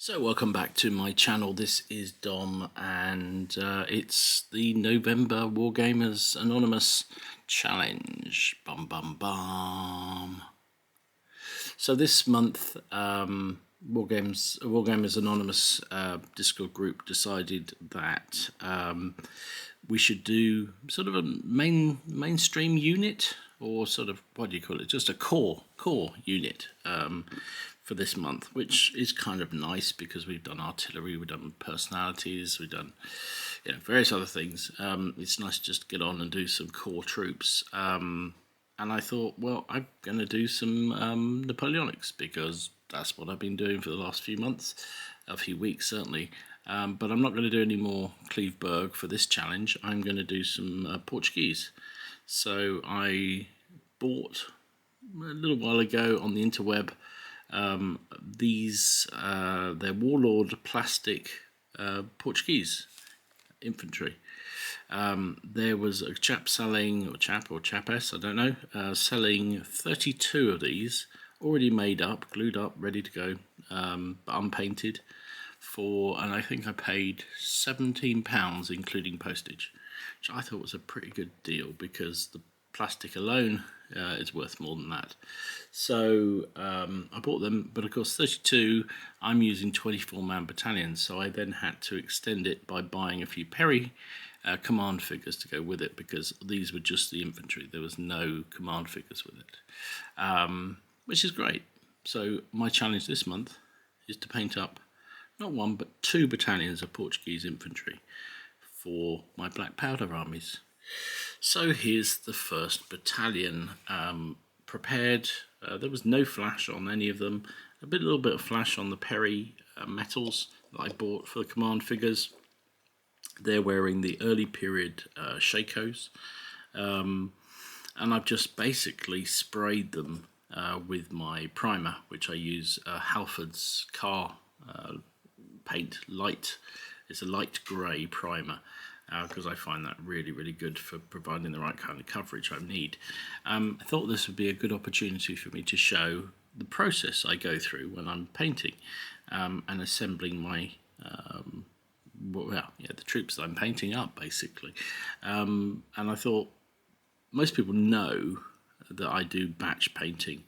So welcome back to my channel. This is Dom, and it's the November Wargamers Anonymous challenge. Bum bum bum. So this month, Wargamers Anonymous Discord group decided that we should do sort of a mainstream unit, or sort of, what do you call it? Just a core unit. For this month, which is kind of nice because we've done artillery, we've done personalities, we've done various other things. It's nice to just get on and do some core troops. And I thought, well, I'm going to do some napoleonics because that's what I've been doing for the last few months, a few weeks certainly. But I'm not going to do any more Cleveberg for this challenge. I'm going to do some Portuguese. So I bought a little while ago on the interweb they're warlord plastic Portuguese infantry. There was a chap selling, or chapess, I don't know, selling 32 of these already made up, glued up, ready to go, but unpainted, and I think I paid £17 including postage, which I thought was a pretty good deal because the plastic alone is worth more than that. So I bought them, but of course 32, I'm using 24-man battalions, so I then had to extend it by buying a few Perry command figures to go with it, because these were just the infantry. There was no command figures with it, which is great. So my challenge this month is to paint up not one but 2 battalions of Portuguese infantry for my black powder armies. So here's the first battalion prepared. There was no flash on any of them. A little bit of flash on the Perry metals that I bought for the command figures. They're wearing the early period Shakos. And I've just basically sprayed them with my primer, which I use Halford's car paint light. It's a light grey primer, because I find that really good for providing the right kind of coverage I need. I thought this would be a good opportunity for me to show the process I go through when I'm painting and assembling my the troops that I'm painting up, basically. And I thought most people know that I do batch painting.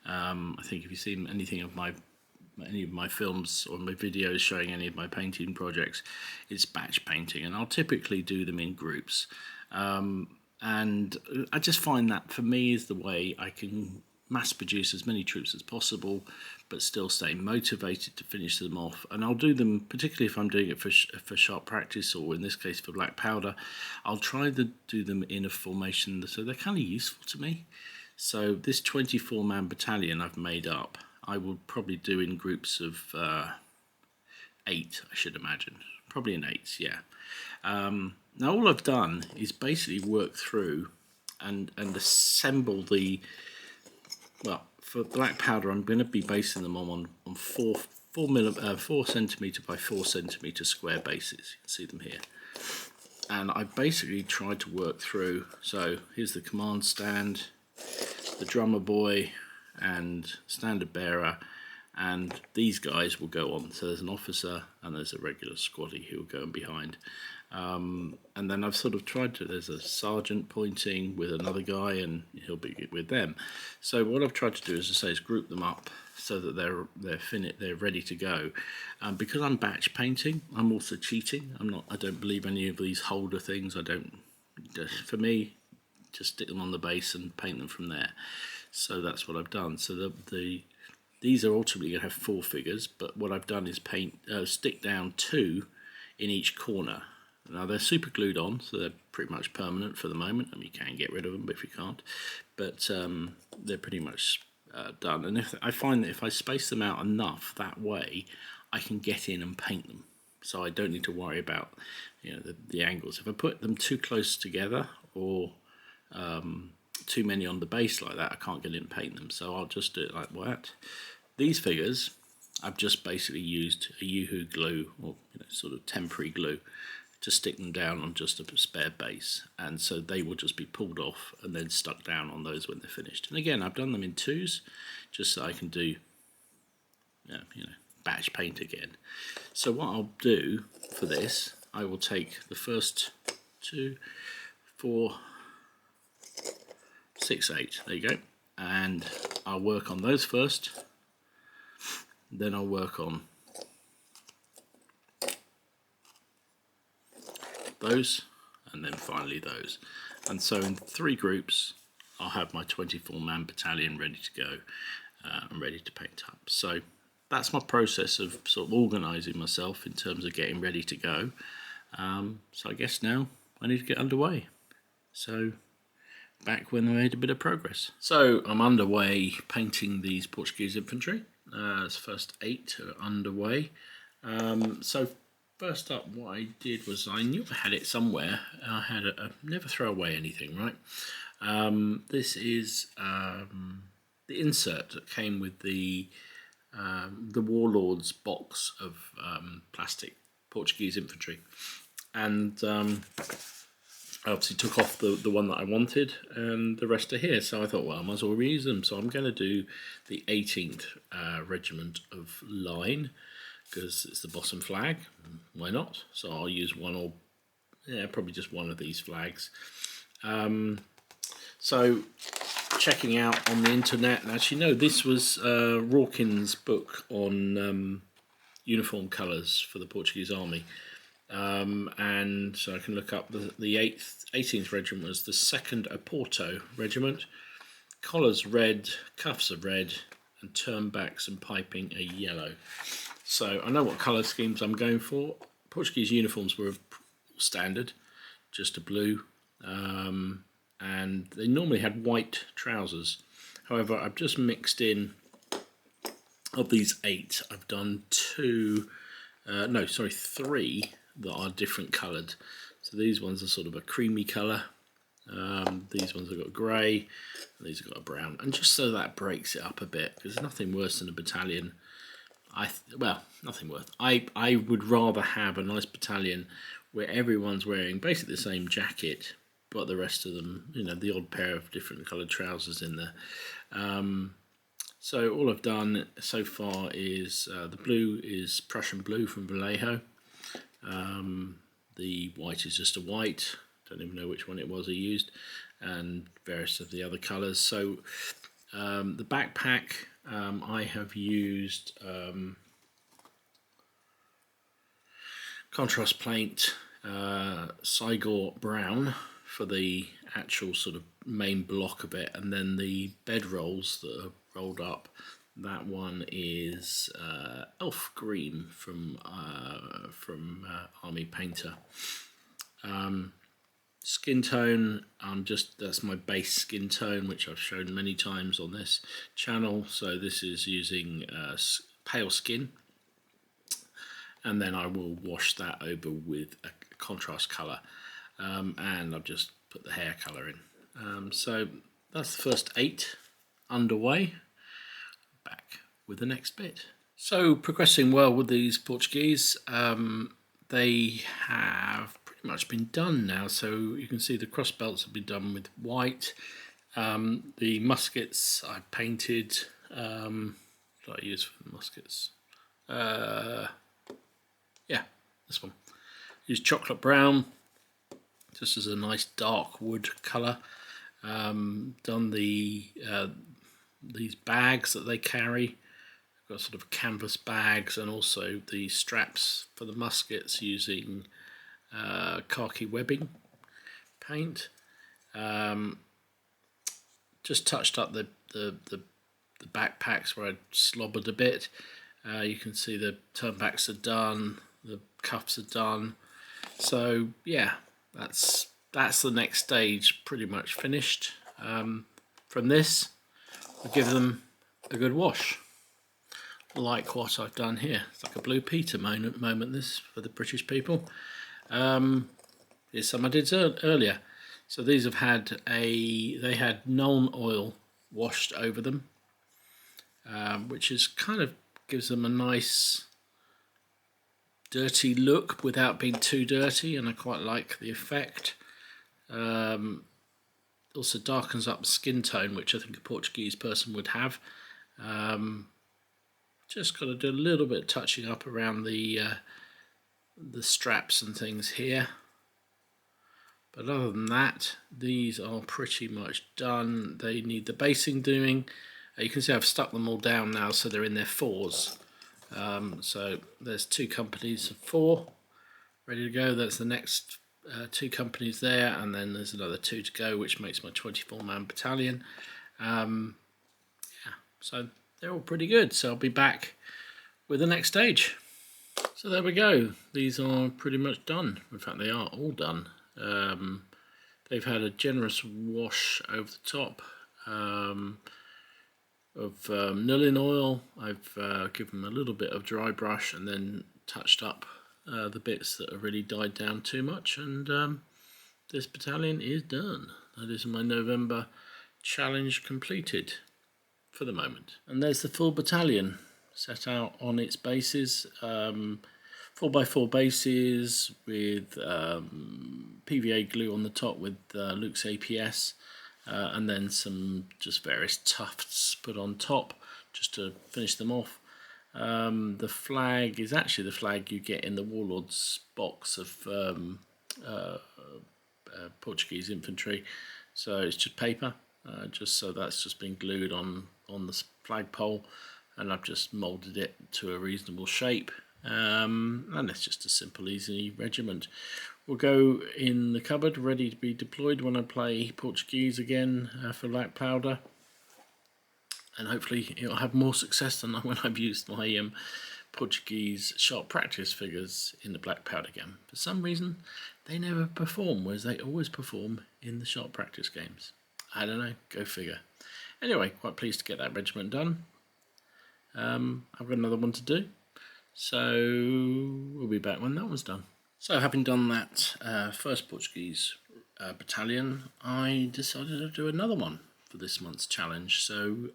I think if you've seen any of my films or my videos showing any of my painting projects, it's batch painting, and I'll typically do them in groups. And I just find that for me is the way I can mass produce as many troops as possible, but still stay motivated to finish them off. And I'll do them, particularly if I'm doing it for sharp practice, or in this case for black powder, I'll try to do them in a formation so they're kind of useful to me. So this 24-man battalion I've made up, I will probably do in groups of 8, I should imagine. Probably in 8s, yeah. Now all I've done is basically work through and assemble the, well, for black powder I'm going to be basing them on 4 centimetre by 4 centimetre square bases. You can see them here. And I basically tried to work through, so here's the command stand, the drummer boy, and standard bearer, and these guys will go on. So there's an officer and there's a regular squaddy who will go in behind. And then I've sort of tried to, there's a sergeant pointing with another guy and he'll be with them. So what I've tried to do, as I say, is group them up so that they're ready to go. Because I'm batch painting, I'm also cheating. I don't believe any of these holder things. For me, just stick them on the base and paint them from there. So that's what I've done. So these are ultimately going to have 4 figures, but what I've done is stick down 2 in each corner. Now they're super glued on, so they're pretty much permanent for the moment. I mean, you can get rid of them if you can't, but they're pretty much done. And I find that if I space them out enough that way, I can get in and paint them. So I don't need to worry about the angles. If I put them too close together, or too many on the base like that, I can't get in and paint them, so I'll just do it like that. These figures, I've just basically used a Yoo-hoo glue, or sort of temporary glue, to stick them down on just a spare base, and so they will just be pulled off and then stuck down on those when they're finished. And again, I've done them in 2s just so I can do batch paint again. So what I'll do for this, I will take the first 2, 4, 6, 8, there you go, and I'll work on those first, then I'll work on those, and then finally those. And so in 3 groups I'll have my 24-man battalion ready to go and ready to paint up. So that's my process of sort of organising myself in terms of getting ready to go. So I guess now I need to get underway. So back when I made a bit of progress. So I'm underway painting these Portuguese infantry. It's first 8 are underway. So first up, what I did was I knew I had it somewhere. I had never throw away anything, right? This is the insert that came with the Warlords box of plastic Portuguese infantry, and I obviously took off the one that I wanted, and the rest are here. So I thought, well, I might as well reuse them. So I'm going to do the 18th Regiment of Line, because it's the Boston flag. Why not? So I'll use one, or probably just one of these flags. So checking out on the internet, and actually no, this was Rawkins' book on uniform colours for the Portuguese army. And so I can look up the 18th Regiment was the 2nd Oporto Regiment. Collars red, cuffs are red, and turnbacks and piping are yellow. So I know what colour schemes I'm going for. Portuguese uniforms were standard, just a blue, and they normally had white trousers. However, I've just mixed in, of these 8, I've done 3 that are different coloured. So these ones are sort of a creamy colour. These ones have got grey, and these have got a brown. And just so that breaks it up a bit, because there's nothing worse than a battalion. Nothing worse. I would rather have a nice battalion where everyone's wearing basically the same jacket, but the rest of them, the odd pair of different coloured trousers in there. So all I've done so far is the blue is Prussian blue from Vallejo. The white is just a white. Don't even know which one it was I used, and various of the other colours. So the backpack, I have used contrast paint Cygor brown for the actual sort of main block of it, and then the bed rolls that are rolled up, that one is elf green from Army Painter. Skin tone, that's my base skin tone, which I've shown many times on this channel. So this is using pale skin, and then I will wash that over with a contrast colour, and I've just put the hair colour in. So that's the first 8 underway. Back with the next bit. So progressing well with these Portuguese. They have pretty much been done now, so you can see the cross belts have been done with white. The muskets I painted. What did I use for the muskets? This one. Use chocolate brown, just as a nice dark wood colour. Done these bags that they carry. Got sort of canvas bags, and also the straps for the muskets using khaki webbing paint. Just touched up the backpacks where I slobbered a bit. You can see the turnbacks are done, the cuffs are done. So yeah, that's the next stage pretty much finished. From this, I'll give them a good wash, like what I've done here. It's like a Blue Peter moment this for the British people. Here's some I did earlier. So these have had they had Nuln oil washed over them, which is kind of gives them a nice dirty look without being too dirty, and I quite like the effect. Also darkens up skin tone, which I think a Portuguese person would have. Just got to do a little bit of touching up around the straps and things here. But other than that, these are pretty much done. They need the basing doing. You can see I've stuck them all down now, so they're in their fours. So there's 2 companies of 4 ready to go. That's the next 2 companies there, and then there's another 2 to go, which makes my 24-man battalion. Yeah, so they're all pretty good. So I'll be back with the next stage. So there we go. These are pretty much done. In fact, they are all done. They've had a generous wash over the top of Nulling oil. I've given them a little bit of dry brush and then touched up the bits that have really died down too much, and this battalion is done. That is my November challenge completed for the moment. And there's the full battalion set out on its bases. 4x4 bases with PVA glue on the top with Luke's APS, and then some just various tufts put on top just to finish them off. The flag is actually the flag you get in the Warlord's box of Portuguese infantry, so it's just paper, just so that's just been glued on the flagpole, and I've just moulded it to a reasonable shape. And it's just a simple, easy regiment. Will go in the cupboard, ready to be deployed when I play Portuguese again for black powder. And hopefully it'll have more success than when I've used my Portuguese sharp practice figures in the black powder game. For some reason, they never perform, whereas they always perform in the sharp practice games. I don't know, go figure. Anyway, quite pleased to get that regiment done. I've got another one to do. So we'll be back when that one's done. So having done that first Portuguese battalion, I decided to do another one for this month's challenge. So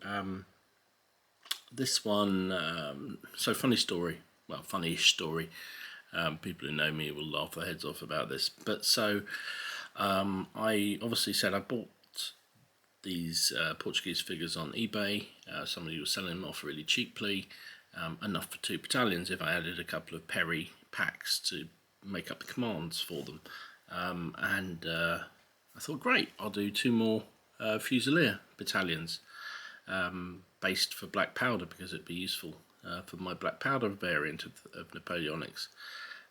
this one, so funny-ish story. People who know me will laugh their heads off about this. But so I obviously said I bought these Portuguese figures on eBay. Somebody was selling them off really cheaply. Enough for 2 battalions if I added a couple of Perry packs to make up the commands for them. And I thought, great, I'll do 2 more Fusilier battalions based for black powder, because it'd be useful for my black powder variant of Napoleonics.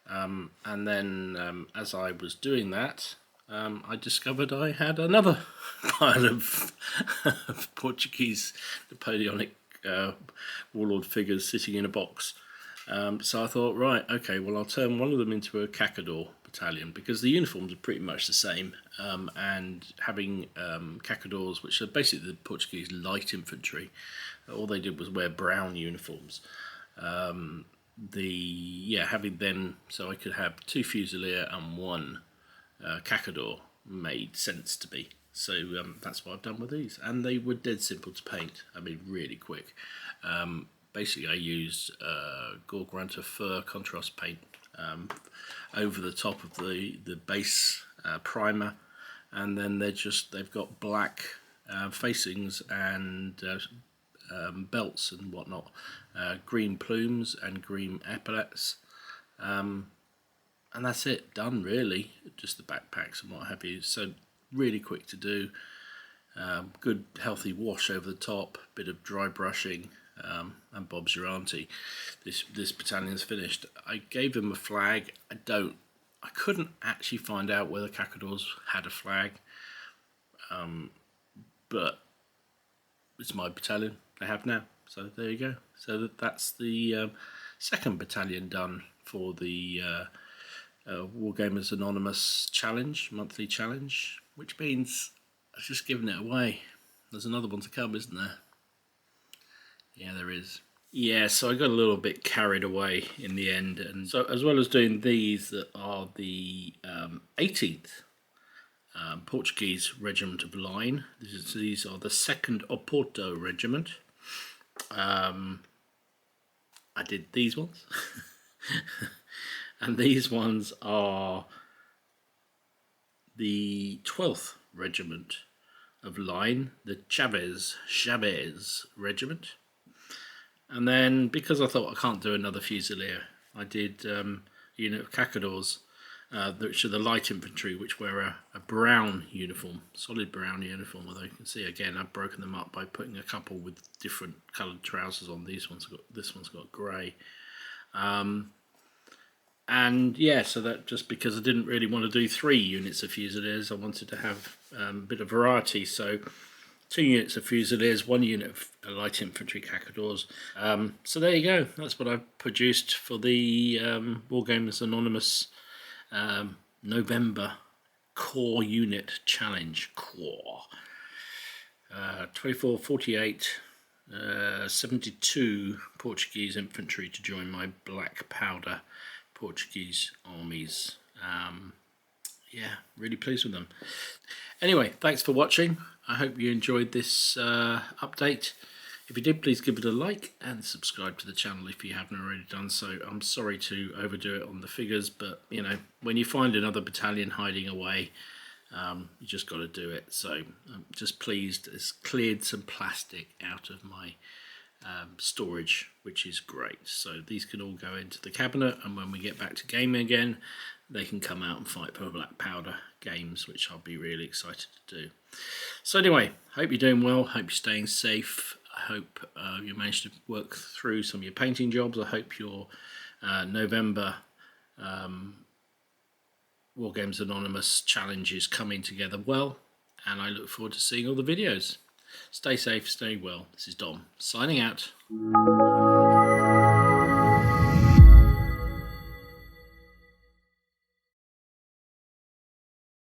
And then as I was doing that, I discovered I had another pile of Portuguese Napoleonic Warlord figures sitting in a box. So I thought, right, okay, well, I'll turn one of them into a Cacador battalion, because the uniforms are pretty much the same, and having Cacadors, which are basically the Portuguese light infantry, all they did was wear brown uniforms. Having them, so I could have 2 Fusilier and 1 Cacador made sense to me. So that's what I've done with these, and they were dead simple to paint. I mean, really quick. Basically, I used Gorgranta fur contrast paint over the top of the base primer, and then they've got black facings and belts and whatnot, green plumes and green epaulets, and that's it, done really. Just the backpacks and what have you. So really quick to do, good healthy wash over the top, bit of dry brushing, and Bob's your auntie. This battalion's finished. I gave him a flag. I couldn't actually find out whether Cacadors had a flag, but it's my battalion. They have now, so there you go. So that's the second battalion done for the Wargamers Anonymous challenge, monthly challenge, which means I've just given it away. There's another one to come, isn't there? Yeah, there is. Yeah, so I got a little bit carried away in the end, and so as well as doing these that are the 18th Portuguese Regiment of Line, these are the 2nd Oporto Regiment. I did these ones. And these ones are the 12th Regiment of Line, the Chaves Regiment. And then, because I thought I can't do another Fusilier, I did a unit of Cacadors, which are the light infantry, which wear a brown uniform, solid brown uniform. Although you can see again, I've broken them up by putting a couple with different coloured trousers on. This one's got grey. And yeah, so that just because I didn't really want to do 3 units of Fusiliers, I wanted to have a bit of variety. So 2 units of Fusiliers, 1 unit of light infantry Cacadors. So there you go. That's what I've produced for the Wargamers Anonymous November Core Unit Challenge. Core. 24, 48, 72 Portuguese infantry to join my black powder Portuguese armies. Yeah, really pleased with them. Anyway, thanks for watching. I hope you enjoyed this update. If you did, please give it a like and subscribe to the channel if you haven't already done so. I'm sorry to overdo it on the figures, but you know, when you find another battalion hiding away, you just got to do it. So I'm just pleased it's cleared some plastic out of my storage, which is great. So these can all go into the cabinet, and when we get back to gaming again, they can come out and fight for black powder games, which I'll be really excited to do. So anyway, hope you're doing well, hope you're staying safe. I hope you managed to work through some of your painting jobs. I hope your November Wargamers Anonymous challenge is coming together well, and I look forward to seeing all the videos. Stay safe, stay well. This is Dom, signing out.